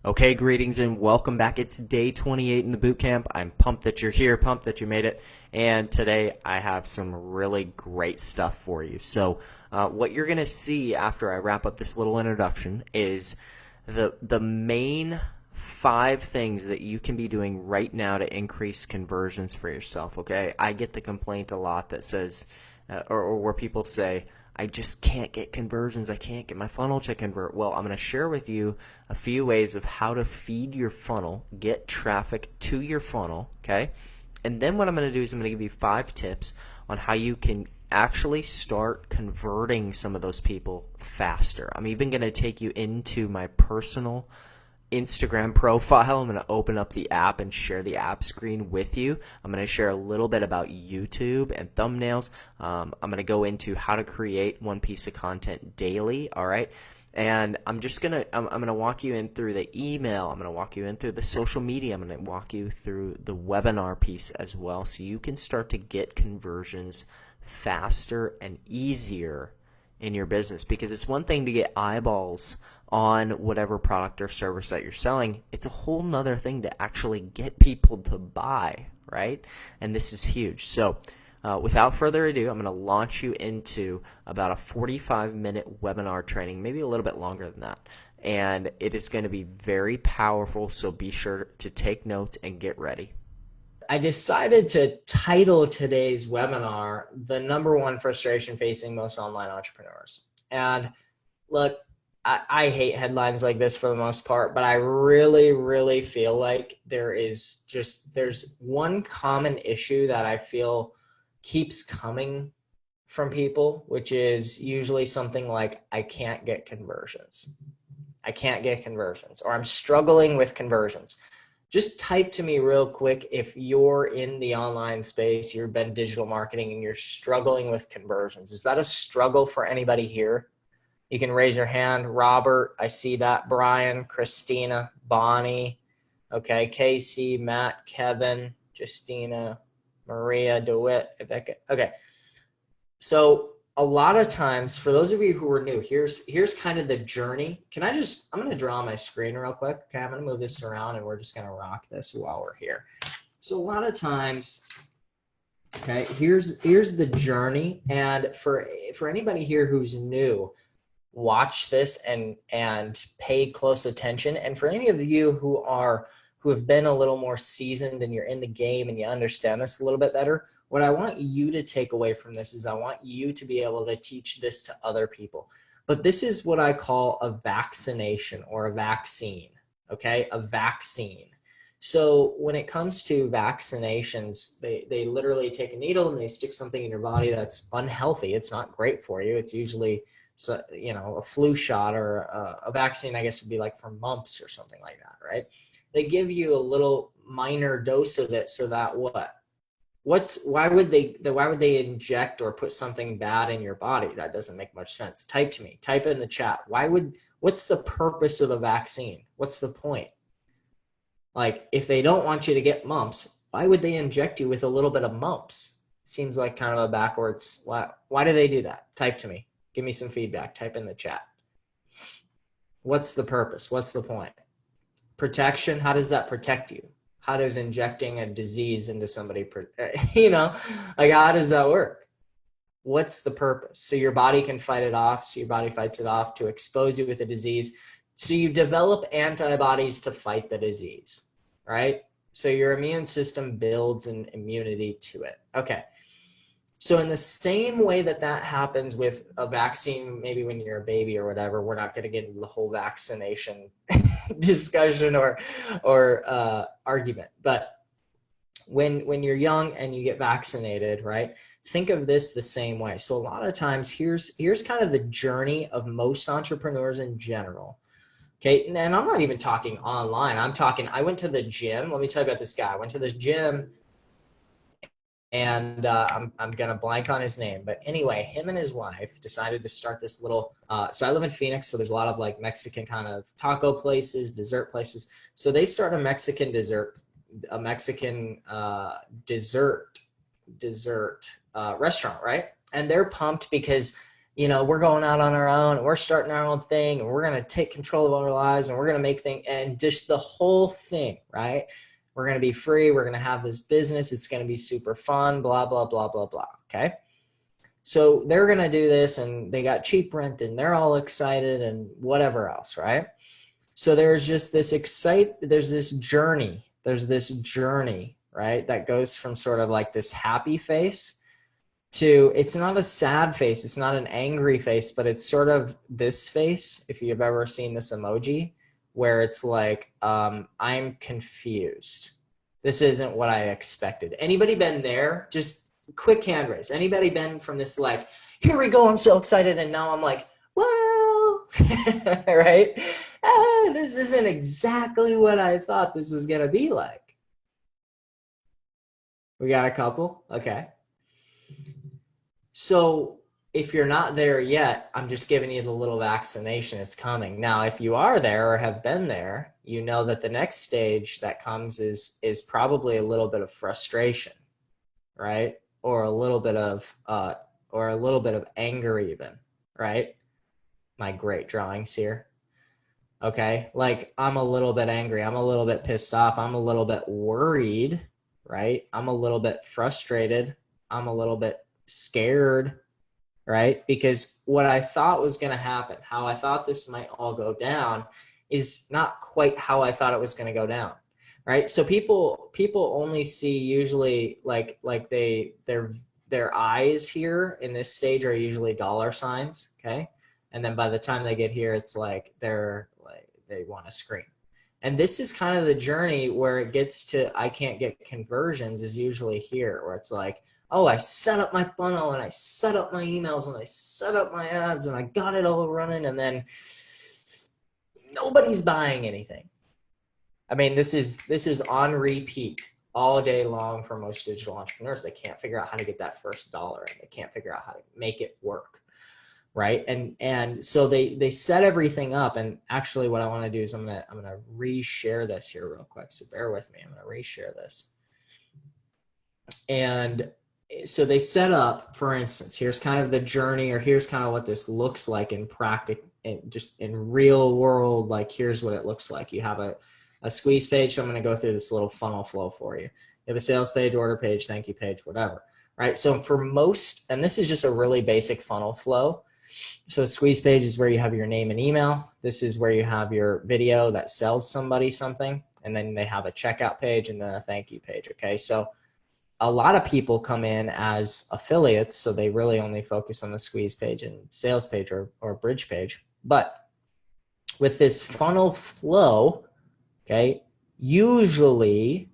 Okay, greetings and welcome back. It's day 28 in the boot camp. I'm pumped that you're here, pumped that you made it. And today I have some really great stuff for you. So what you're going to see after I wrap up this little introduction is the main 5 things that you can be doing right now to increase conversions for yourself, okay? I get the complaint a lot that says, or where people say, I just can't get conversions. I can't get my funnel to convert. Well, I'm going to share with you a few ways of how to feed your funnel, get traffic to your funnel, okay? And then what I'm going to do is I'm going to give you 5 tips on how you can actually start converting some of those people faster. I'm even going to take you into my personal Instagram profile. I'm going to open up the app and share the app screen with you. I'm going to share a little bit about YouTube and thumbnails. I'm going to go into how to create one piece of content daily, all right? And I'm going to walk you in through the email. I'm going to walk you in through the social media. I'm going to walk you through the webinar piece as well, so you can start to get conversions faster and easier in your business. Because it's one thing to get eyeballs on whatever product or service that you're selling. It's a whole nother thing to actually get people to buy, right? And this is huge. So without further ado, I'm going to launch you into about a 45-minute webinar training, maybe a little bit longer than that. And it is going to be very powerful, so be sure to take notes and get ready. I decided to title today's webinar, "The #1 frustration facing most online entrepreneurs." And look, I hate headlines like this for the most part, but I really feel like there's one common issue that I feel keeps coming from people, which is usually something like, I can't get conversions. I can't get conversions, or I'm struggling with conversions. Just type to me real quick if you're in the online space, you've been digital marketing, and you're struggling with conversions. Is that a struggle for anybody here? You can raise your hand. Robert, I see that. Brian, Christina, Bonnie, okay, Casey, Matt, Kevin, Justina, Maria, DeWitt, Rebecca. Okay, so a lot of times, for those of you who are new, here's kind of the journey. I'm going to draw my screen real quick. Okay, I'm going to move this around, and we're just going to rock this while we're here. So a lot of times, okay, here's the journey. And for anybody here who's new, watch this and pay close attention. And for any of you who have been a little more seasoned and you're in the game and you understand this a little bit better, what I want you to take away from this is I want you to be able to teach this to other people. But this is what I call a vaccination or a vaccine, okay? A vaccine. So when it comes to vaccinations, they literally take a needle and they stick something in your body that's unhealthy. It's not great for you. It's usually, so, a flu shot, or a vaccine, I guess, would be like for mumps or something like that, right? They give you a little minor dose of it so that why would they inject or put something bad in your body? That doesn't make much sense. Type to me, type in the chat. What's the purpose of a vaccine? What's the point? Like, if they don't want you to get mumps, why would they inject you with a little bit of mumps? Seems like kind of a backwards. Why do they do that? Type to me. Give me some feedback. Type in the chat. What's the purpose? What's the point? Protection. How does that protect you? How does injecting a disease into somebody, like, how does that work? What's the purpose? So your body can fight it off. So your body fights it off to expose you with a disease. So you develop antibodies to fight the disease, right? So your immune system builds an immunity to it. Okay. So in the same way that happens with a vaccine, maybe when you're a baby or whatever, we're not going to get into the whole vaccination discussion or argument. But when you're young and you get vaccinated, right? Think of this the same way. So a lot of times, here's kind of the journey of most entrepreneurs in general. Okay, and I'm not even talking online. I went to the gym. Let me tell you about this guy. I went to this gym, and I'm going to blank on his name. But anyway, him and his wife decided to start this little, so I live in Phoenix, so there's a lot of like Mexican kind of taco places, dessert places. So they start a Mexican dessert restaurant, right? And they're pumped because you know, we're going out on our own and we're starting our own thing and we're going to take control of our lives and we're going to make things, and just the whole thing, right? We're going to be free. We're going to have this business. It's going to be super fun, blah, blah, blah, blah, blah. Okay. So they're going to do this and they got cheap rent and they're all excited and whatever else, right? So there's just this there's this journey, right? That goes from sort of like this happy face to, it's not a sad face, it's not an angry face, but it's sort of this face, if you've ever seen this emoji, where it's like, I'm confused. This isn't what I expected. Anybody been there? Just quick hand raise. Anybody been from this, like, here we go, I'm so excited, and now I'm like, well, right? This isn't exactly what I thought this was gonna be like. We got a couple? Okay. So if you're not there yet, I'm just giving you the little vaccination. It's coming. Now, if you are there or have been there, you know that the next stage that comes is probably a little bit of frustration, right? Or a little bit of anger even, right? My great drawings here. Okay, like I'm a little bit angry. I'm a little bit pissed off. I'm a little bit worried, right? I'm a little bit frustrated. I'm a little bit scared, right? Because what I thought was going to happen, how I thought this might all go down, is not quite how I thought it was going to go down, right? So people only see usually like their eyes here in this stage are usually dollar signs, okay? And then by the time they get here, it's like they want to scream. And this is kind of the journey where it gets to, I can't get conversions, is usually here, where it's like, oh, I set up my funnel and I set up my emails and I set up my ads and I got it all running, and then nobody's buying anything. I mean, this is on repeat all day long for most digital entrepreneurs. They can't figure out how to get that first dollar and they can't figure out how to make it work, right? And so they set everything up. And actually what I want to do is I'm gonna reshare this here real quick. So bear with me. I'm gonna reshare this. And so they set up, for instance, here's kind of the journey, or here's kind of what this looks like in practice, just in real world. Like, here's what it looks like. You have a squeeze page. So I'm going to go through this little funnel flow for you. You have a sales page, order page, thank you page, whatever, right? So for most, and this is just a really basic funnel flow. So a squeeze page is where you have your name and email. This is where you have your video that sells somebody something. And then they have a checkout page and then a thank you page. Okay. So a lot of people come in as affiliates, so they really only focus on the squeeze page and sales page or bridge page. But with this funnel flow, okay, usually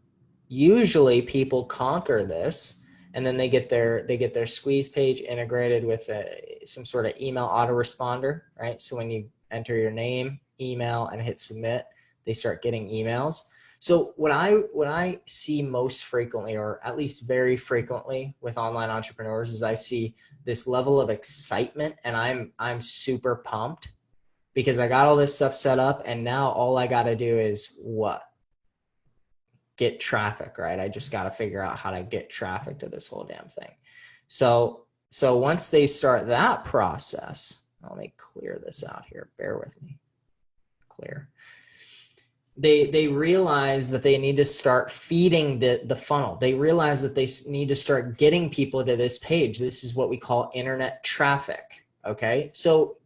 people conquer this, and then they get their squeeze page integrated with some sort of email autoresponder, right? So when you enter your name, email, and hit submit, they start getting emails. So what I see most frequently, or at least very frequently with online entrepreneurs, is I see this level of excitement, and I'm super pumped because I got all this stuff set up, and now all I got to do is what? Get traffic, right? I just got to figure out how to get traffic to this whole damn thing. So once they start that process, let me clear this out here. Bear with me. Clear. They realize that they need to start feeding the funnel. They realize that they need to start getting people to this page. This is what we call internet traffic. Okay. So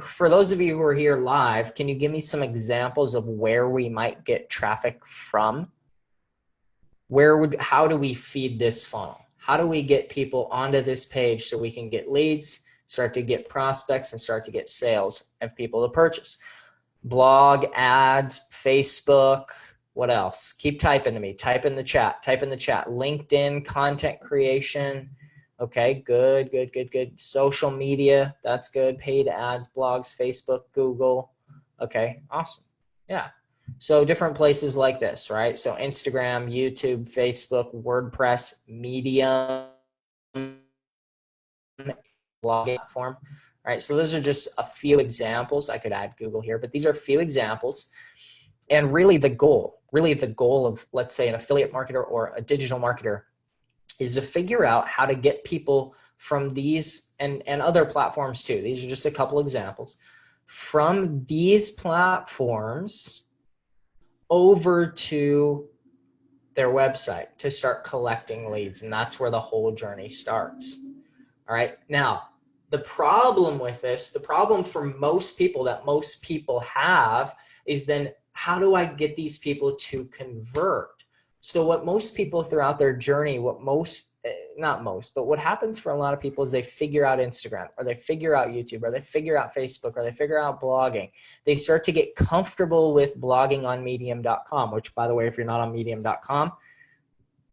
for those of you who are here live, can you give me some examples of where we might get traffic from? How do we feed this funnel? How do we get people onto this page so we can get leads, start to get prospects, and start to get sales and people to purchase? Blog, ads, Facebook, what else? Keep typing to me. Type in the chat. LinkedIn, content creation. Okay, good. Social media, that's good. Paid ads, blogs, Facebook, Google. Okay, awesome. Yeah. So different places like this, right? So Instagram, YouTube, Facebook, WordPress, Medium, blog platform. Right, so those are just a few examples. I could add Google here, but these are a few examples. And really the goal of, let's say, an affiliate marketer or a digital marketer is to figure out how to get people from these and other platforms too. These are just a couple examples. From these platforms over to their website to start collecting leads. And that's where the whole journey starts. All right. Now, the problem with this, the problem for most people that most people have is then how do I get these people to convert? So what most people throughout their journey, not most, but what happens for a lot of people is they figure out Instagram, or they figure out YouTube, or they figure out Facebook, or they figure out blogging. They start to get comfortable with blogging on medium.com, which, by the way, if you're not on medium.com,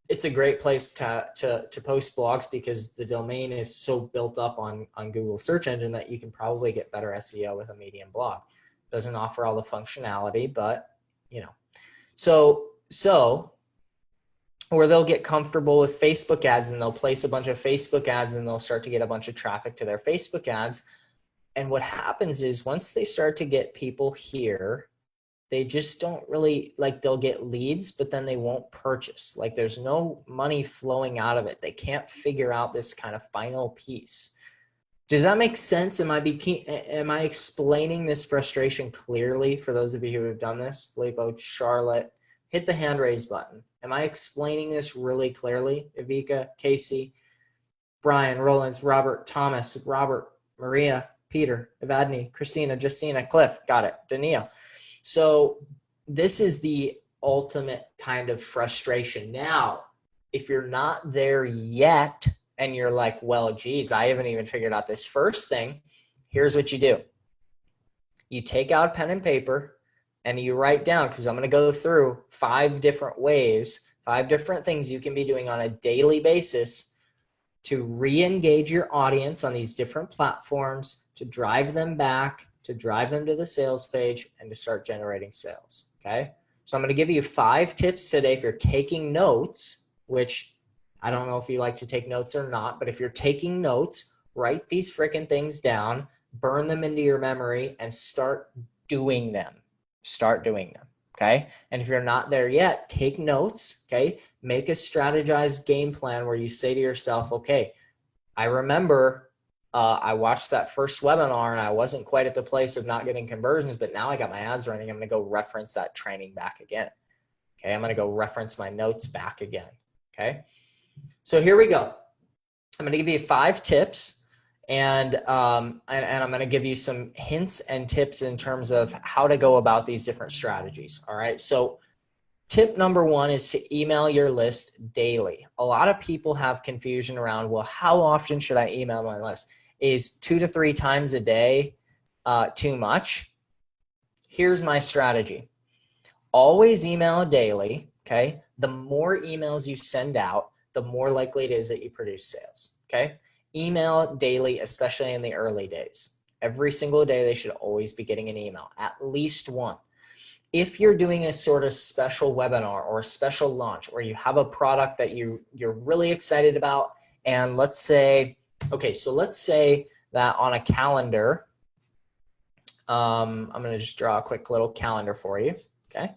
it's a great place to post blogs because the domain is so built up on Google search engine that you can probably get better SEO with a Medium blog. Doesn't offer all the functionality, but you know. So or they'll get comfortable with Facebook ads and they'll place a bunch of Facebook ads and they'll start to get a bunch of traffic to their Facebook ads. And what happens is once they start to get people here, they just don't really, like, they'll get leads, but then they won't purchase. Like, there's no money flowing out of it. They can't figure out this kind of final piece. Does that make sense? Am I explaining this frustration clearly for those of you who have done this? Lepo, Charlotte, hit the hand raise button. Am I explaining this really clearly? Evika, Casey, Brian, Rollins, Robert, Thomas, Robert, Maria, Peter, Evadne, Christina, Justina, Cliff, got it, Danielle. So this is the ultimate kind of frustration. Now, if you're not there yet and you're like, well, geez, I haven't even figured out this first thing, here's what you do. You take out pen and paper and you write down, because I'm going to go through 5 different ways, 5 different things you can be doing on a daily basis to re-engage your audience on these different platforms, to drive them back, to drive them to the sales page, and to start generating sales, okay? So I'm going to give you 5 tips today if you're taking notes, which I don't know if you like to take notes or not, but if you're taking notes, write these freaking things down, burn them into your memory, and start doing them. Start doing them, okay? And if you're not there yet, take notes, okay? Make a strategized game plan where you say to yourself, okay, I remember I watched that first webinar and I wasn't quite at the place of not getting conversions, but now I got my ads running. I'm going to go reference that training back again. Okay, I'm going to go reference my notes back again. Okay, so here we go. I'm going to give you 5 tips, and I'm going to give you some hints and tips in terms of how to go about these different strategies. All right, so tip number 1 is to email your list daily. A lot of people have confusion around, well, how often should I email my list? Is 2 to 3 times a day too much? Here's my strategy. Always email daily, okay? The more emails you send out, the more likely it is that you produce sales, okay? Email daily, especially in the early days. Every single day, they should always be getting an email, at least one. If you're doing a sort of special webinar or a special launch, or you have a product that you're really excited about, and let's say, okay, so let's say that on a calendar, I'm going to just draw a quick little calendar for you, okay?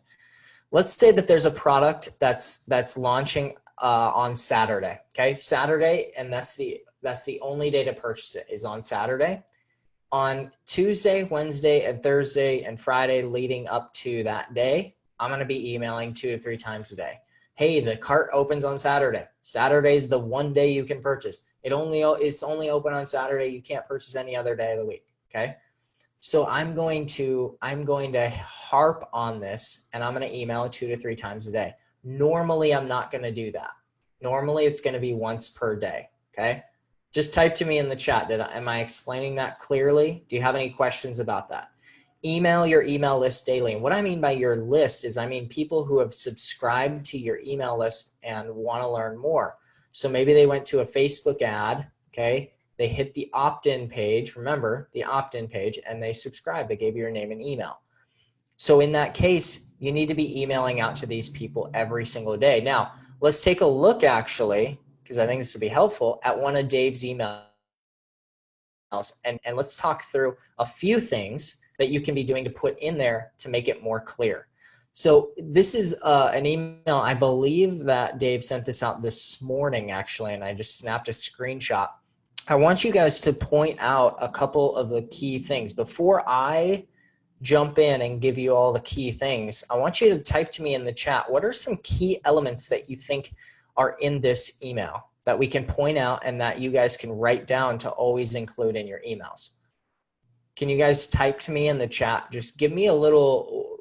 Let's say that there's a product that's launching on Saturday, okay? Saturday, and that's the only day to purchase it is on Saturday. On Tuesday, Wednesday, and Thursday, and Friday leading up to that day, I'm going to be emailing 2 to 3 times a day. Hey, the cart opens on Saturday. Saturday's the one day you can purchase. It's only open on Saturday. You can't purchase any other day of the week, okay? So I'm going to harp on this, and I'm going to email 2 to 3 times a day. Normally, I'm not going to do that. Normally, it's going to be once per day, okay? Just type to me in the chat. Am I explaining that clearly? Do you have any questions about that? Email your email list daily. And what I mean by your list is I mean people who have subscribed to your email list and want to learn more. So maybe they went to a Facebook ad, okay? They hit the opt-in page, remember the opt-in page, and they subscribed. They gave you your name and email. So in that case, you need to be emailing out to these people every single day. Now, let's take a look actually, because I think this would be helpful, at one of Dave's emails. And let's talk through a few things that you can be doing to put in there to make it more clear. So this is an email, I believe that Dave sent this out this morning actually, and I just snapped a screenshot. I want you guys to point out a couple of the key things. Before I jump in and give you all the key things, I want you to type to me in the chat, what are some key elements that you think are in this email that we can point out and that you guys can write down to always include in your emails? Can you guys type to me in the chat? Just give me a little,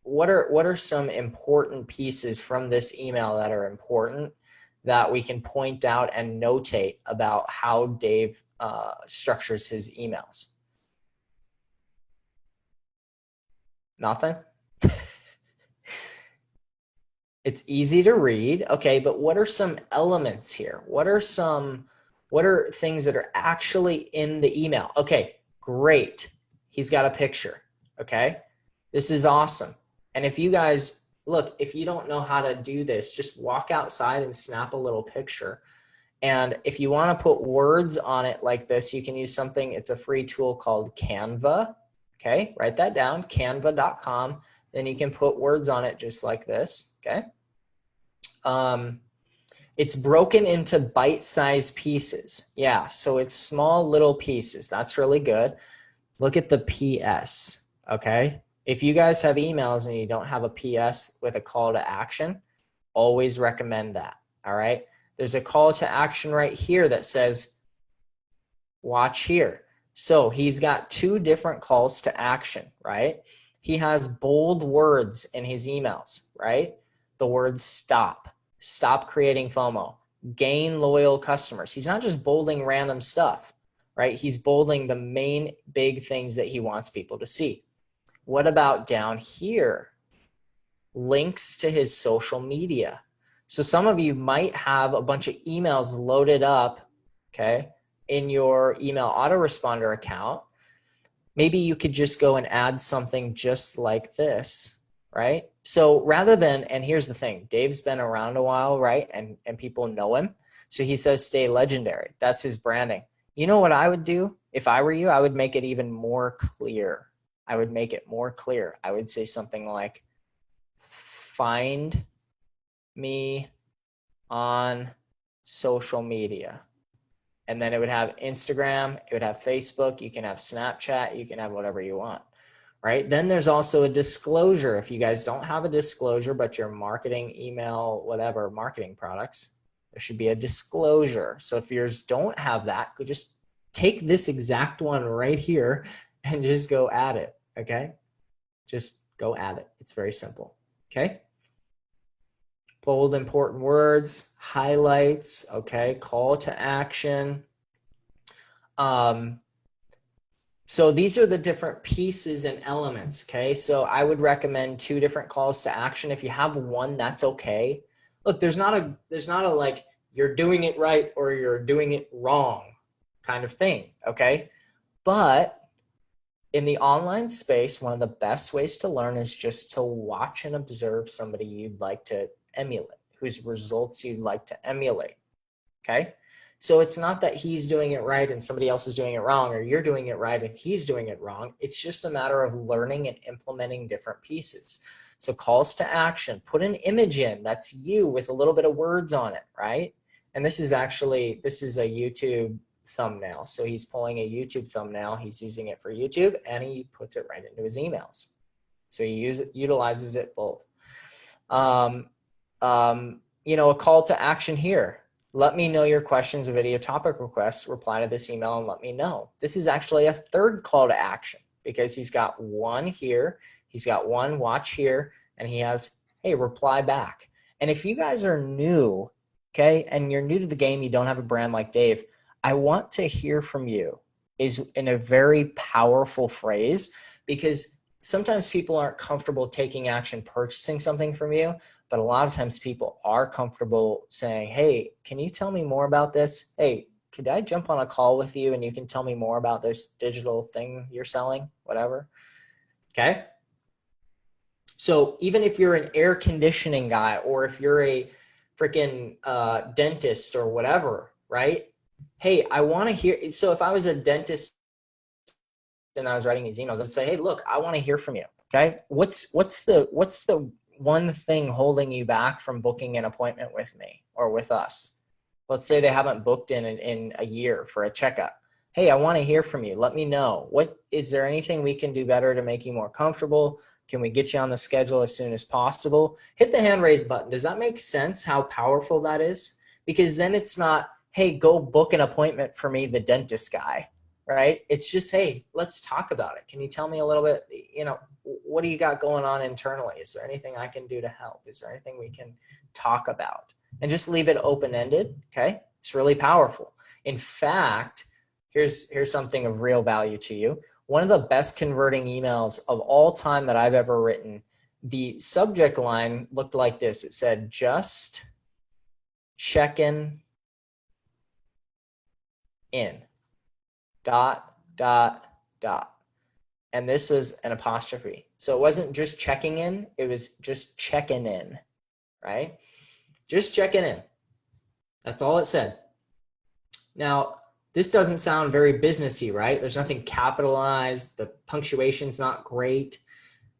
what are some important pieces from this email that are important that we can point out and notate about how Dave structures his emails? Nothing? It's easy to read. Okay, but what are some elements here? What are things that are actually in the email? Okay, great. He's got a picture. Okay, this is awesome. And if you guys, look, if you don't know how to do this, just walk outside and snap a little picture. And if you want to put words on it like this, you can use something, it's a free tool called Canva. Okay, write that down, canva.com. Then you can put words on it just like this, okay? It's broken into bite-sized pieces. Yeah, so it's small little pieces. That's really good. Look at the PS, okay? If you guys have emails and you don't have a PS with a call to action, always recommend that, all right? There's a call to action right here that says, watch here. So he's got two different calls to action, right? He has bold words in his emails, right? The words stop creating FOMO, gain loyal customers. He's not just bolding random stuff, right? He's bolding the main big things that he wants people to see. What about down here? Links to his social media. So some of you might have a bunch of emails loaded up, okay, in your email autoresponder account. Maybe you could just go and add something just like this, right? So rather than, and here's the thing, Dave's been around a while, right? And people know him. So he says, stay legendary. That's his branding. You know what I would do? If I were you, I would make it even more clear. I would make it more clear. I would say something like, find me on social media. And then it would have Instagram, it would have Facebook, you can have Snapchat, you can have whatever you want, right? Then there's also a disclosure. If you guys don't have a disclosure, but you're marketing, email, whatever, marketing products, there should be a disclosure. So if yours don't have that, just take this exact one right here and just go add it, okay? Just go add it. It's very simple, okay? Bold, important words, highlights, okay, call to action. So these are the different pieces and elements, okay? So I would recommend 2 different calls to action. If you have one, that's okay. Look, there's not a like, you're doing it right or you're doing it wrong kind of thing, okay? But in the online space, one of the best ways to learn is just to watch and observe somebody you'd like to emulate, whose results you'd like to emulate, okay? So it's not that he's doing it right and somebody else is doing it wrong, or you're doing it right and he's doing it wrong. It's just a matter of learning and implementing different pieces. So calls to action, put an image in, that's you with a little bit of words on it, right? And this is a YouTube thumbnail. So he's pulling a YouTube thumbnail, he's using it for YouTube, and he puts it right into his emails. So he utilizes it both. You know, a call to action here. Let me know your questions, video topic requests, reply to this email and let me know. This is actually a 3rd call to action because he's got one here, he's got one watch here, and he has, hey, reply back. And if you guys are new, okay, and you're new to the game, you don't have a brand like Dave, I want to hear from you is in a very powerful phrase, because sometimes people aren't comfortable taking action, purchasing something from you, but a lot of times people are comfortable saying, hey, can you tell me more about this? Hey, could I jump on a call with you and you can tell me more about this digital thing you're selling, whatever, okay? So even if you're an air conditioning guy, or if you're a freaking dentist or whatever, right? Hey, I want to hear, so if I was a dentist and I was writing these emails, I'd say, hey, look, I want to hear from you, okay? What's the one thing holding you back from booking an appointment with me or with us? Let's say they haven't booked in a year for a checkup. Hey, I want to hear from you. Let me know. Is there anything we can do better to make you more comfortable? Can we get you on the schedule as soon as possible? Hit the hand raise button. Does that make sense how powerful that is? Because then it's not, hey, go book an appointment for me, the dentist guy, right? It's just, hey, let's talk about it. Can you tell me a little bit, what do you got going on internally? Is there anything I can do to help? Is there anything we can talk about? And just leave it open-ended, okay? It's really powerful. In fact, here's something of real value to you. One of the best converting emails of all time that I've ever written, the subject line looked like this. It said, just checking in, ... And this was an apostrophe. So it wasn't just checking in, it was just checking in, right? Just checking in. That's all it said. Now, this doesn't sound very businessy, right? There's nothing capitalized. The punctuation's not great.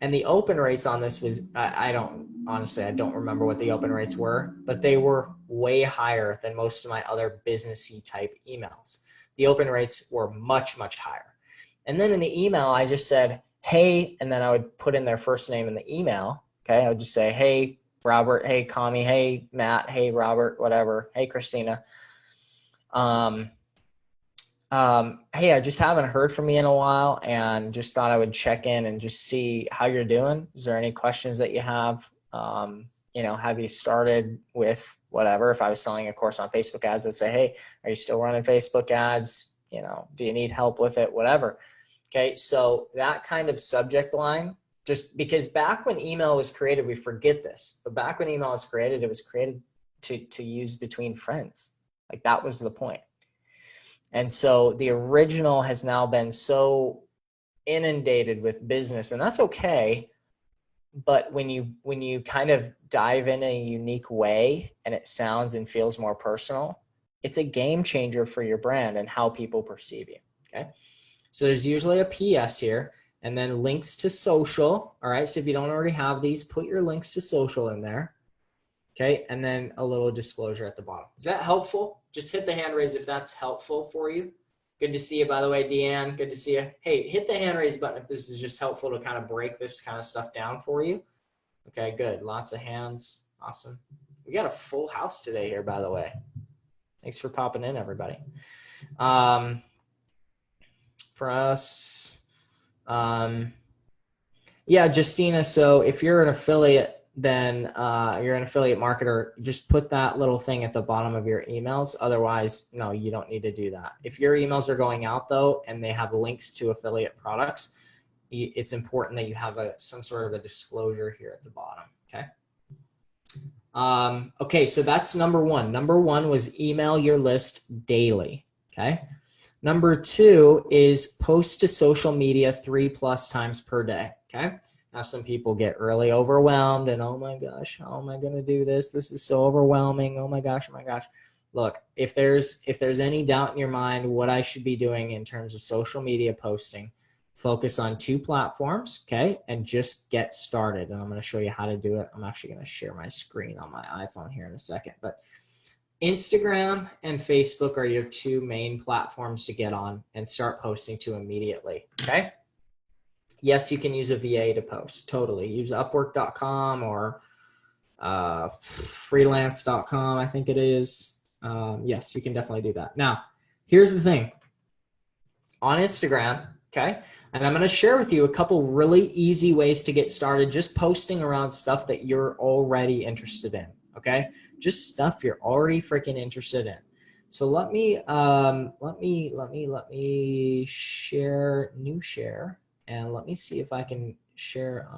And the open rates on this was, honestly, I don't remember what the open rates were, but they were way higher than most of my other businessy type emails. The open rates were much, much higher. And then in the email, I just said, hey, and then I would put in their first name in the email. Okay. I would just say, hey, Robert, hey, Kami, hey, Matt, hey, Robert, whatever. Hey, Christina. Hey, I just haven't heard from you in a while and just thought I would check in and just see how you're doing. Is there any questions that you have? Have you started with whatever? If I was selling a course on Facebook ads, I'd say, hey, are you still running Facebook ads? Do you need help with it? Whatever. Okay. So that kind of subject line, just because back when email was created, we forget this, but back when email was created, it was created to use between friends. Like that was the point. And so the original has now been so inundated with business, and that's okay. But when you kind of dive in a unique way and it sounds and feels more personal, it's a game changer for your brand and how people perceive you. Okay. So there's usually a PS here and then links to social. All right. So if you don't already have these, put your links to social in there. Okay. And then a little disclosure at the bottom. Is that helpful? Just hit the hand raise if that's helpful for you. Good to see you, by the way, Deanne. Good to see you. Hey, hit the hand raise button if this is just helpful to kind of break this kind of stuff down for you. Okay, good. Lots of hands. Awesome. We got a full house today here, by the way. Thanks for popping in, everybody. For us, yeah, Justina, so if you're an affiliate, then you're an affiliate marketer, just put that little thing at the bottom of your emails. Otherwise, no, you don't need to do that. If your emails are going out, though, and they have links to affiliate products, it's important that you have some sort of a disclosure here at the bottom, okay? Okay, so that's number one. Number one was email your list daily, okay? Number two is post to social media 3+ times per day, okay? Now some people get really overwhelmed and, oh my gosh, how am I going to do this? This is so overwhelming. Oh my gosh, oh my gosh. Look, if there's any doubt in your mind what I should be doing in terms of social media posting, focus on 2 platforms, okay? And just get started. And I'm going to show you how to do it. I'm actually going to share my screen on my iPhone here in a second. But Instagram and Facebook are your 2 main platforms to get on and start posting to immediately, okay? Yes, you can use a VA to post, totally. Use Upwork.com or freelance.com, I think it is. Yes, you can definitely do that. Now, here's the thing. On Instagram, okay, and I'm going to share with you a couple really easy ways to get started just posting around stuff that you're already interested in, okay? Just stuff you're already freaking interested in. So let me share, new share. And let me see if I can share.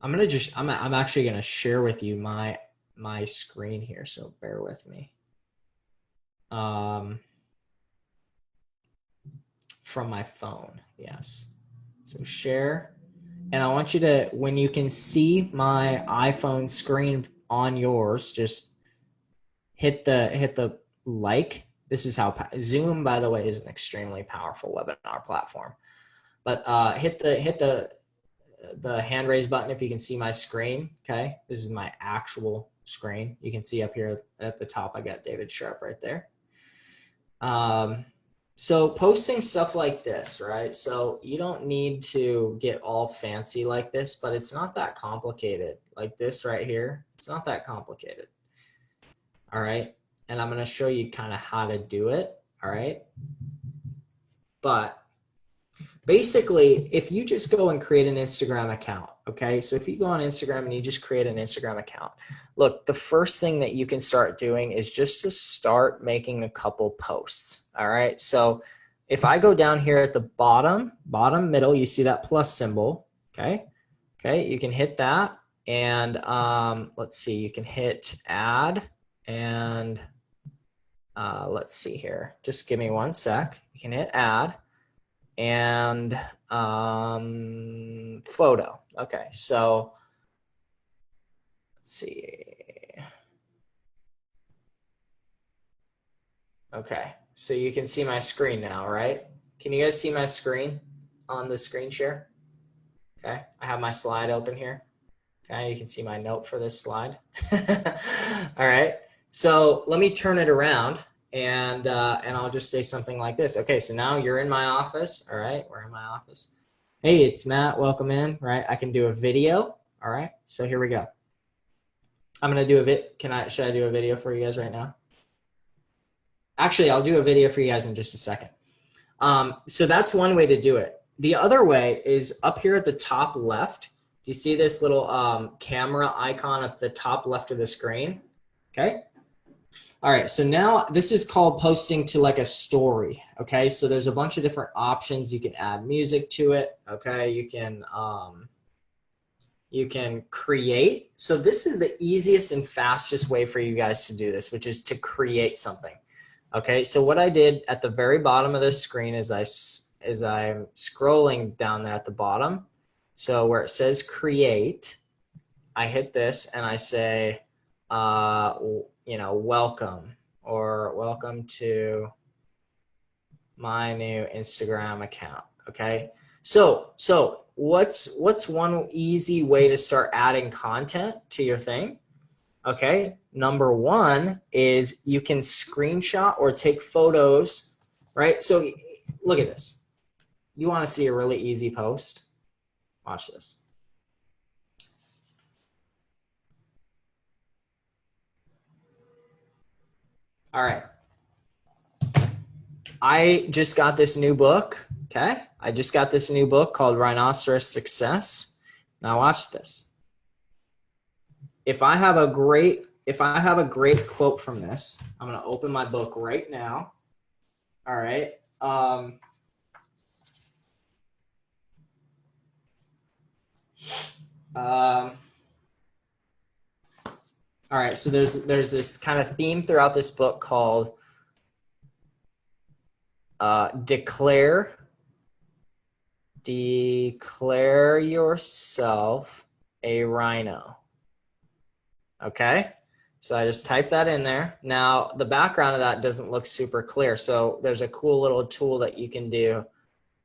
I'm actually gonna share with you my screen here. So bear with me. From my phone, yes. So share, and I want you to, when you can see my iPhone screen on yours, just hit the like. This is how Zoom, by the way, is an extremely powerful webinar platform. But hit the hand raise button if you can see my screen. Okay, this is my actual screen. You can see up here at the top, I got David Sharp right there. So posting stuff like this, right? So you don't need to get all fancy like this, but it's not that complicated. Like this right here, it's not that complicated. All right. And I'm going to show you kind of how to do it. All right. But basically, if you just go and create an Instagram account, okay? So if you go on Instagram and you just create an Instagram account, look, the first thing that you can start doing is just to start making a couple posts, all right? So if I go down here at the bottom middle, you see that plus symbol, okay? Okay, you can hit that, and let's see, you can hit add, and let's see here. Just give me one sec. You can hit add. And photo. Okay, so let's see. Okay, so you can see my screen now, right? Can you guys see my screen on the screen share? Okay, I have my slide open here. Okay, you can see my note for this slide. All right, so let me turn it around. And I'll just say something like this. Okay, so now you're in my office. All right, we're in my office. Hey, it's Matt. Welcome in. Right, I can do a video. All right, so here we go. I'm gonna do a should I do a video for you guys right now? Actually, I'll do a video for you guys in just a second. So that's one way to do it. The other way is up here at the top left. You see this little camera icon at the top left of the screen? Okay. All right, so now this is called posting to like a story, okay? So there's a bunch of different options. You can add music to it, okay? You can create. So this is the easiest and fastest way for you guys to do this, which is to create something, okay? So what I did at the very bottom of this screen is I'm scrolling down there at the bottom. So where it says create, I hit this and I say, you know, welcome, or welcome to my new Instagram account. Okay. So what's one easy way to start adding content to your thing? Okay. Number one is you can screenshot or take photos, right? So look at this. You want to see a really easy post? Watch this. All right. I just got this new book, okay? I just got this new book called Rhinoceros Success. Now watch this. If I have a great quote from this, I'm going to open my book right now. All right. All right, so there's this kind of theme throughout this book called declare yourself a rhino. Okay, so I just typed that in there. Now the background of that doesn't look super clear, so there's a cool little tool that you can do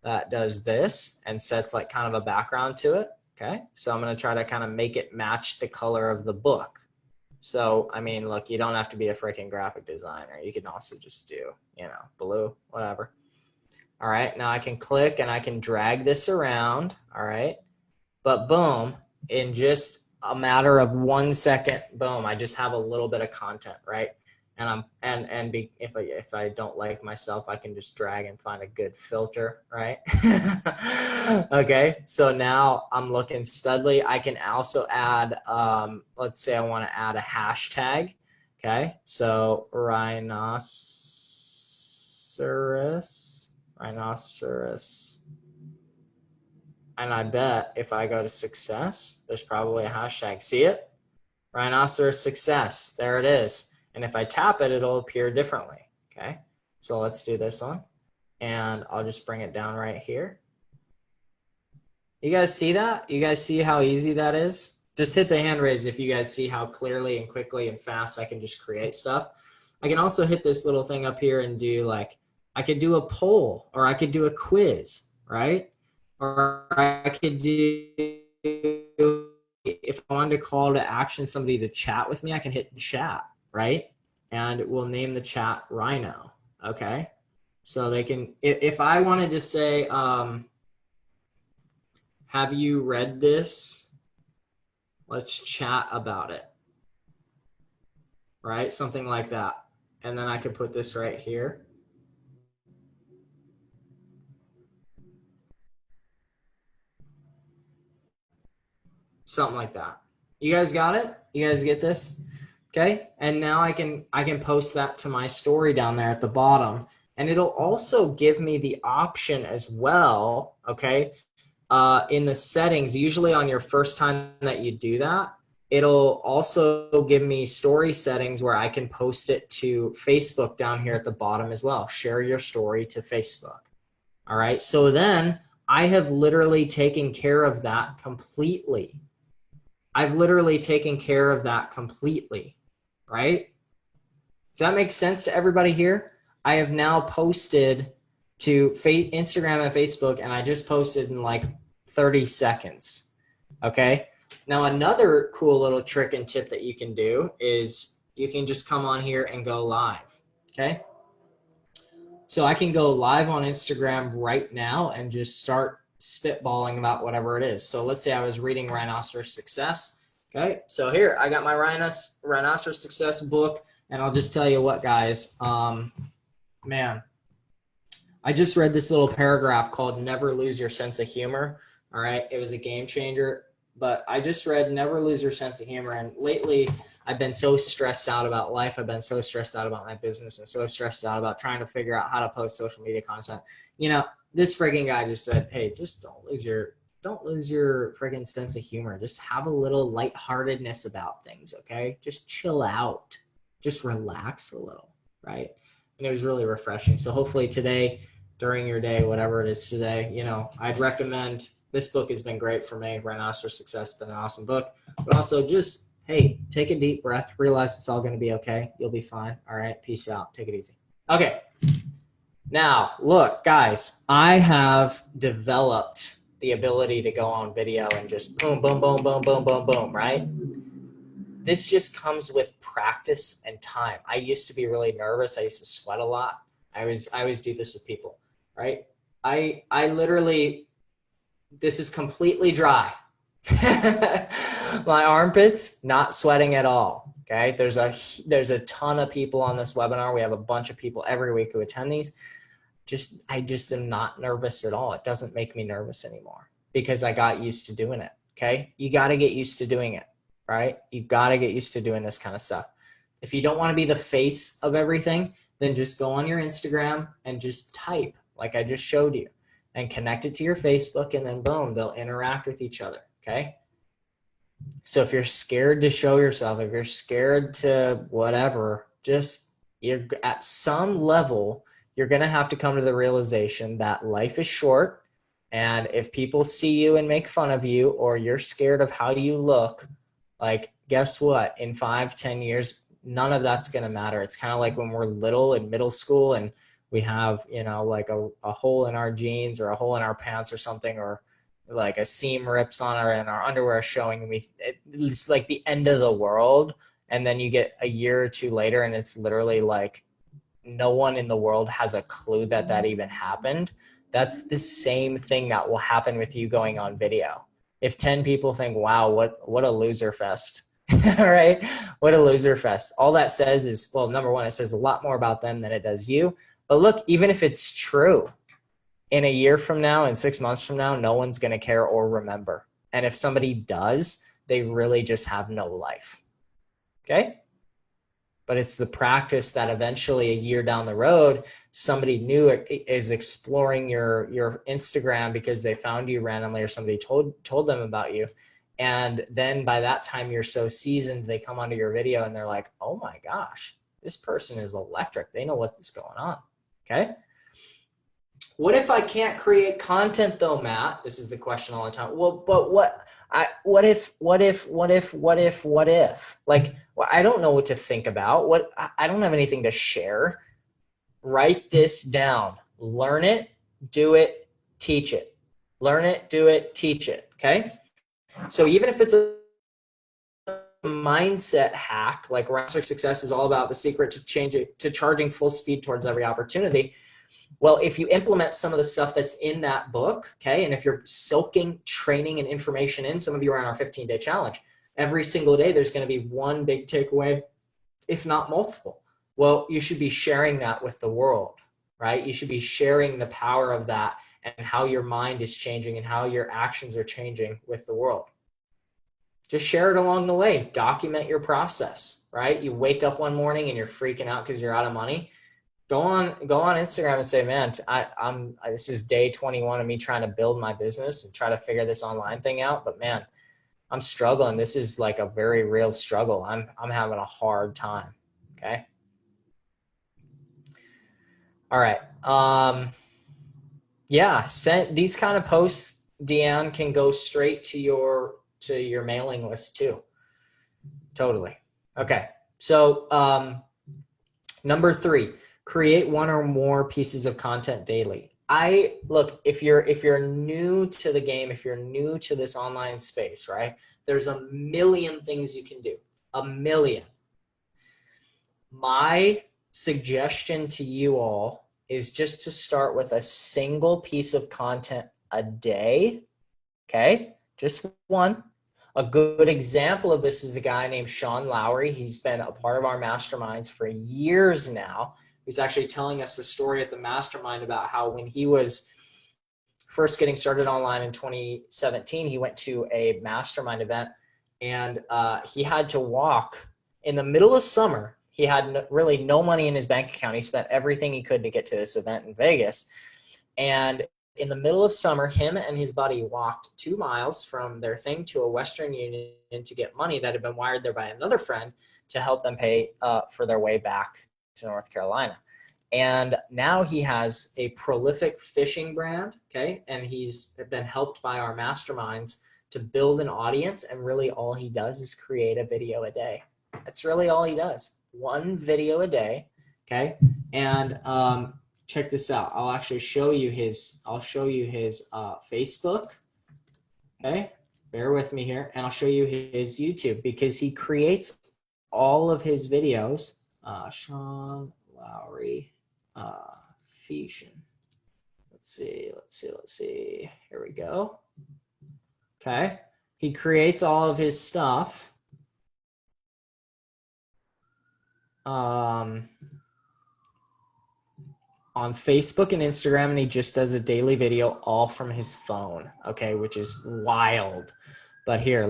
that does this and sets like kind of a background to it. Okay, so I'm going to try to kind of make it match the color of the book. So, I mean, look, you don't have to be a freaking graphic designer. You can also just do, you know, blue, whatever. All right, now I can click and I can drag this around, all right? But boom, in just a matter of 1 second, boom, I just have a little bit of content, right? And if I don't like myself, I can just drag and find a good filter, right? Okay, so now I'm looking studly. I can also add, let's say I want to add a hashtag. Okay, so rhinoceros, and I bet if I go to success, there's probably a hashtag. See it? Rhinoceros success. There it is. And if I tap it, it'll appear differently. Okay, so let's do this one. And I'll just bring it down right here. You guys see that? You guys see how easy that is? Just hit the hand raise if you guys see how clearly and quickly and fast I can just create stuff. I can also hit this little thing up here and do like, I could do a poll, or I could do a quiz, right? Or I could do, if I wanted to call to action somebody to chat with me, I can hit chat, right? And we'll name the chat Rhino, okay? So they can, if I wanted to say, have you read this? Let's chat about it, right? Something like that. And then I could put this right here. Something like that. You guys got it? You guys get this? Okay. And now I can post that to my story down there at the bottom. And it'll also give me the option as well, okay, in the settings, usually on your first time that you do that, it'll also give me story settings where I can post it to Facebook down here at the bottom as well. Share your story to Facebook. All right. So then I have literally taken care of that completely. I've literally taken care of that completely, right? Does that make sense to everybody here? I have now posted to Instagram and Facebook, and I just posted in like 30 seconds, okay? Now, another cool little trick and tip that you can do is you can just come on here and go live, okay? So I can go live on Instagram right now and just start spitballing about whatever it is. So let's say I was reading Rhinoceros Success. Okay, so here I got my Rhinoceros Success book, and I'll just tell you what, guys. Man, I just read this little paragraph called "Never Lose Your Sense of Humor." All right, it was a game changer. But I just read "Never Lose Your Sense of Humor," and lately I've been so stressed out about life. I've been so stressed out about my business, and so stressed out about trying to figure out how to post social media content. You know, this frigging guy just said, "Hey, just don't lose your friggin' sense of humor. Just have a little lightheartedness about things, okay? Just chill out. Just relax a little," right? And it was really refreshing. So hopefully today, during your day, whatever it is today, you know, I'd recommend, this book has been great for me. Rhinoceros Success has been an awesome book. But also just, hey, take a deep breath. Realize it's all going to be okay. You'll be fine. All right. Peace out. Take it easy. Okay. Now, look, guys, I have developed the ability to go on video and just boom, boom, boom, boom, boom, boom, boom, right? This just comes with practice and time. I used to be really nervous. I used to sweat a lot. I always do this with people, right? I literally, this is completely dry. My armpits, not sweating at all. Okay. There's a ton of people on this webinar. We have a bunch of people every week who attend these. I just am not nervous at all. It doesn't make me nervous anymore because I got used to doing it. Okay. You got to get used to doing it, right? You got to get used to doing this kind of stuff. If you don't want to be the face of everything, then just go on your Instagram and just type like I just showed you and connect it to your Facebook, and then boom, they'll interact with each other. Okay. So if you're scared to show yourself, if you're scared to whatever, you're at some level, you're going to have to come to the realization that life is short. And if people see you and make fun of you, or you're scared of how you look, like, guess what? In 5-10 years, none of that's going to matter. It's kind of like when we're little in middle school and we have, you know, like a hole in our jeans or a hole in our pants or something, or like a seam rips on and our underwear is showing, and it's like the end of the world. And then you get a year or two later and it's literally like no one in the world has a clue that even happened. That's the same thing that will happen with you going on video. If 10 people think, wow, what a loser fest, all right? What a loser fest. All that says is, well, number one, it says a lot more about them than it does you. But look, even if it's true, in a year from now and 6 months from now, no one's going to care or remember. And if somebody does, they really just have no life. Okay? But it's the practice that eventually a year down the road, somebody new is exploring your Instagram because they found you randomly or somebody told them about you. And then by that time, you're so seasoned, they come onto your video and they're like, oh my gosh, this person is electric. They know what's going on. Okay? What if I can't create content though, Matt? This is the question all the time. Well, but what if? Like, well, I don't know what to think about. I don't have anything to share. Write this down. Learn it, do it, teach it. Learn it, do it, teach it. Okay? So even if it's mindset hack, like Rockstar Success is all about the secret to change it to charging full speed towards every opportunity. Well, if you implement some of the stuff that's in that book, okay, and if you're soaking training and information in, some of you are on our 15-day challenge. Every single day, there's going to be one big takeaway, if not multiple. Well, you should be sharing that with the world, right? You should be sharing the power of that and how your mind is changing and how your actions are changing with the world. Just share it along the way. Document your process, right? You wake up one morning and you're freaking out because you're out of money. Go on Instagram and say, man, this is day 21 of me trying to build my business and try to figure this online thing out. But man, I'm struggling. This is like a very real struggle. I'm having a hard time. Okay. All right. Yeah. Send these kind of posts, Deanne, can go straight to your mailing list too. Totally. Okay. So, number 3, create one or more pieces of content daily. Look, if you're new to the game, if you're new to this online space, right? There's a million things you can do. A million. My suggestion to you all is just to start with a single piece of content a day. Okay? Just one. A good example of this is a guy named Sean Lowry. He's been a part of our masterminds for years now. He's actually telling us the story at the mastermind about how when he was first getting started online in 2017, he went to a mastermind event and he had to walk in the middle of summer. He had really no money in his bank account. He spent everything he could to get to this event in Vegas. And in the middle of summer, him and his buddy walked 2 miles from their thing to a Western Union to get money that had been wired there by another friend to help them pay for their way back to North Carolina. And now he has a prolific fishing brand, okay? And he's been helped by our masterminds to build an audience, and really all he does is create a video a day. That's really all he does. One video a day, okay? And check this out. I'll actually show you his Facebook, okay? Bear with me here, and I'll show you his YouTube because he creates all of his videos. Sean Lowry, Fishin. Let's see. Here we go. Okay. He creates all of his stuff. On Facebook and Instagram, and he just does a daily video all from his phone, okay, which is wild. But here,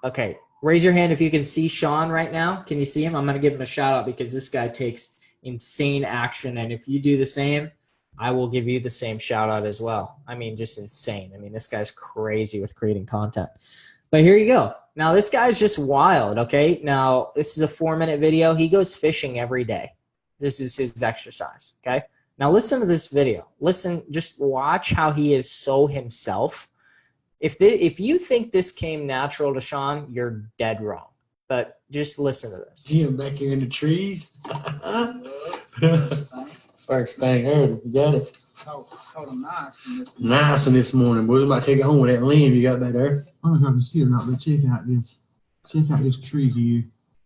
okay, raise your hand if you can see Sean right now. Can you see him? I'm going to give him a shout out because this guy takes insane action, and if you do the same, I will give you the same shout out as well. I mean, just insane. I mean, this guy's crazy with creating content. But here you go. Now, this guy's just wild, okay? Now, this is a 4-minute video. He goes fishing every day. This is his exercise, okay? Now, listen to this video. Listen, just watch how he is so himself. If you think this came natural to Sean, you're dead wrong. But just listen to this. Jim back here in the trees. First thing early, you got it. Caught him Nice one this morning, boy. We might take it home with that limb you got back there. I don't know if I can see it or not, but check out this. Check out this tree here.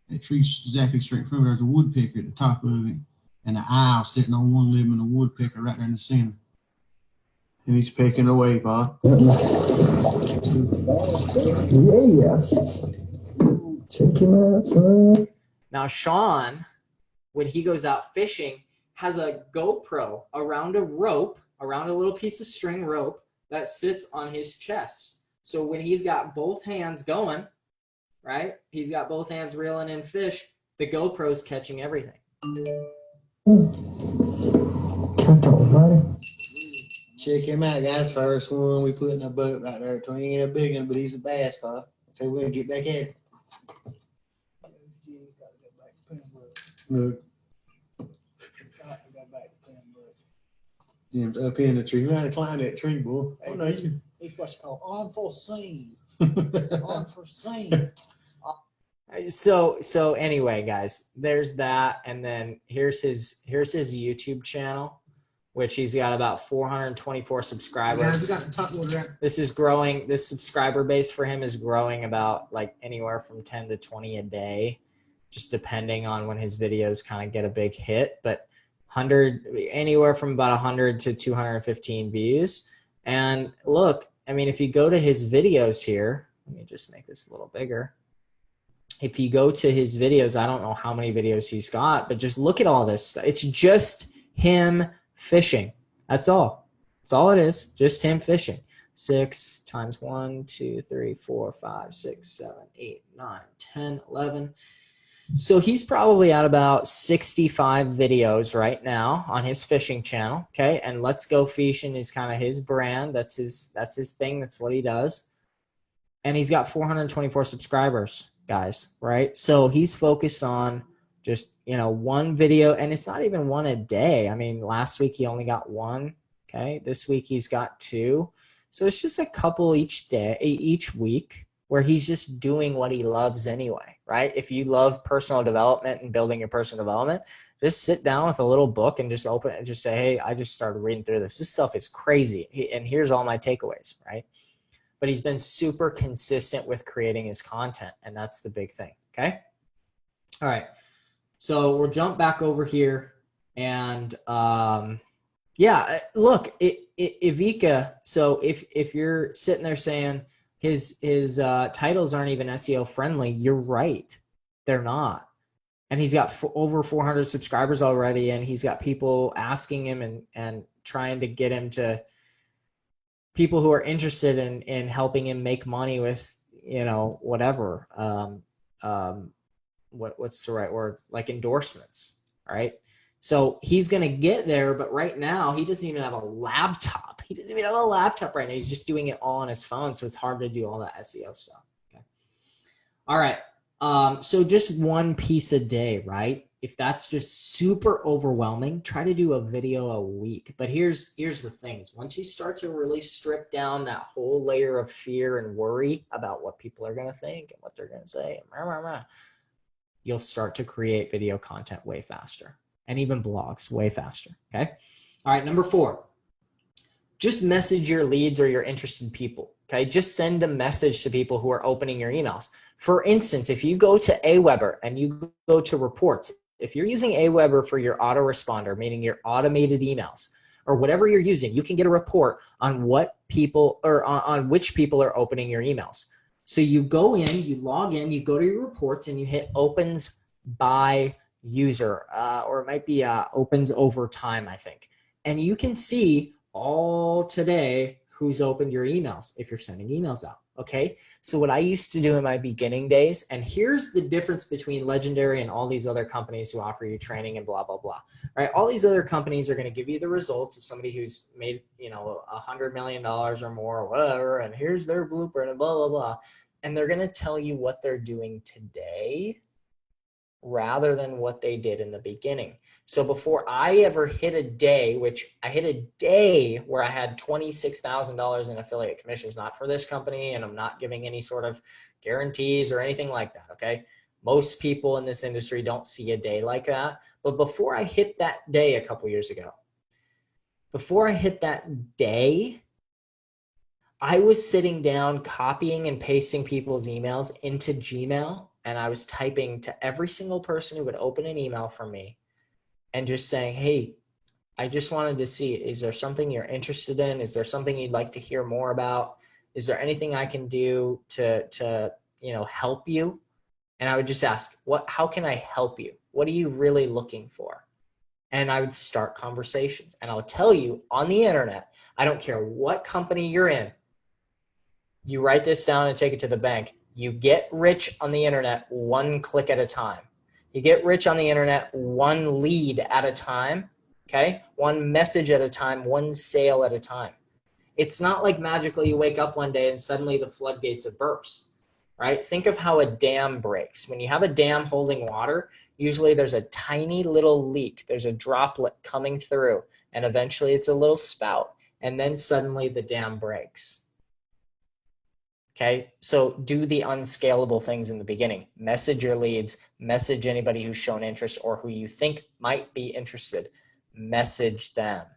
That tree's exactly straight from there's a woodpecker at the top of it, and the owl sitting on one limb and a woodpecker right there in the center. And he's pecking away, Bob. Yes. Check him out, son. Now, Sean, when he goes out fishing, has a GoPro around a little piece of string rope that sits on his chest. So when he's got both hands going, right? He's got both hands reeling in fish. The GoPro's catching everything. Check him out, guys. First one we put in a boat right there. So he ain't a big one, but he's a bass, Bob. So we're gonna get back at it. Look. Jim's up in the tree. You gotta climb that tree, boy. Hey, no, it's what's called unforeseen. Unforeseen. So anyway, guys, there's that, and then here's his YouTube channel, which he's got about 424 Guys, we subscribers. got some top water out. This is growing. This subscriber base for him is growing about like anywhere from 10 to 20 a day, just depending on when his videos kind of get a big hit. But anywhere from about 100 to 215 views. And look, I mean, if you go to his videos here, let me just make this a little bigger. If you go to his videos, I don't know how many videos he's got, but just look at all this stuff. It's just him fishing. That's all. That's all it is. Just him fishing. 6 times 1, 2, 3, 4, 5, 6, 7, 8, 9, 10, 11. So he's probably at about 65 videos right now on his fishing channel. Okay. And Let's Go Fishing is kind of his brand. That's his thing. That's what he does. And he's got 424 subscribers, guys. Right. So he's focused on just, one video, and it's not even one a day. I mean, last week he only got 1. Okay. This week he's got 2. So it's just a couple each day, each week, where he's just doing what he loves anyway, right? If you love personal development and building your personal development, just sit down with a little book and just open it and just say, hey, I just started reading through this. This stuff is crazy. And here's all my takeaways, right? But he's been super consistent with creating his content, and that's the big thing, okay? All right, so we'll jump back over here, and yeah, look, Ivica, so if you're sitting there saying, his titles aren't even SEO friendly, you're right. They're not. And he's got over 400 subscribers already, and he's got people asking him and trying to get him to people who are interested in helping him make money with, whatever. What's the right word? Like endorsements, right? So he's going to get there, but right now he doesn't even have a laptop. He doesn't even have a laptop right now. He's just doing it all on his phone. So it's hard to do all that SEO stuff. Okay. All right. So just one piece a day, right? If that's just super overwhelming, try to do a video a week. But here's the things. Once you start to really strip down that whole layer of fear and worry about what people are going to think and what they're going to say, you'll start to create video content way faster. And even blogs way faster, okay? All right, number 4, just message your leads or your interested people, okay? Just send a message to people who are opening your emails. For instance, if you go to Aweber and you go to reports, if you're using Aweber for your autoresponder, meaning your automated emails, or whatever you're using, you can get a report on what people or on which people are opening your emails. So you go in, you log in, you go to your reports, and you hit opens by user, or it might be opens over time, I think. And you can see all today who's opened your emails if you're sending emails out, okay? So what I used to do in my beginning days, and here's the difference between Legendary and all these other companies who offer you training and blah, blah, blah, right? All these other companies are gonna give you the results of somebody who's made, $100 million or more or whatever, and here's their blueprint and blah, blah, blah. And they're gonna tell you what they're doing today rather than what they did in the beginning. So before I ever hit a day, which I hit a day where I had $26,000 in affiliate commissions, not for this company, and I'm not giving any sort of guarantees or anything like that, okay? Most people in this industry don't see a day like that. But before I hit that day a couple years ago, before I hit that day, I was sitting down copying and pasting people's emails into Gmail, and I was typing to every single person who would open an email from me and just saying, hey, I just wanted to see, is there something you're interested in? Is there something you'd like to hear more about? Is there anything I can do to help you? And I would just ask, how can I help you? What are you really looking for? And I would start conversations. And I'll tell you, on the internet, I don't care what company you're in, you write this down and take it to the bank. You get rich on the internet one click at a time. You get rich on the internet one lead at a time, okay? One message at a time, one sale at a time. It's not like magically you wake up one day and suddenly the floodgates have burst, right? Think of how a dam breaks. When you have a dam holding water, usually there's a tiny little leak. There's a droplet coming through, and eventually it's a little spout, and then suddenly the dam breaks. Okay, so do the unscalable things in the beginning. Message your leads, message anybody who's shown interest or who you think might be interested. Message them,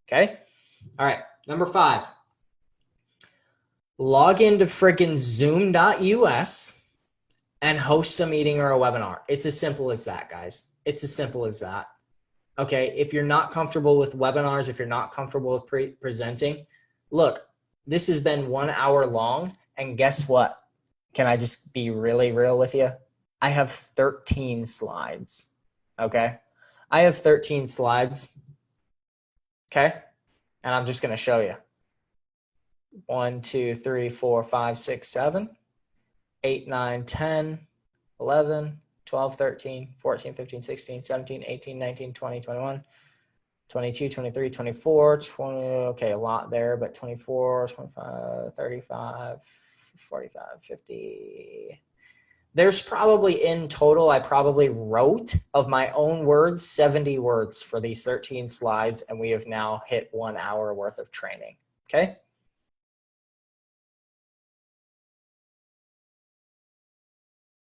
Okay. All right. Number 5. Log into freaking zoom.us and host a meeting or a webinar. It's as simple as that, guys. It's as simple as that. Okay. If you're not comfortable with webinars, if you're not comfortable with presenting, look, this has been 1 hour long. And guess what? Can I just be really real with you? I have 13 slides. Okay. I have 13 slides. Okay. And I'm just going to show you. 1, 2, 3, 4, 5, 6, 7, 8, 9, 10, 11, 12, 13, 14, 15, 16, 17, 18, 19, 20, 21, 22, 23, 24, 20. Okay, a lot there, but 24, 25, 35, 45, 50. There's probably in total, I probably wrote of my own words, 70 words for these 13 slides, and we have now hit 1 hour worth of training. Okay.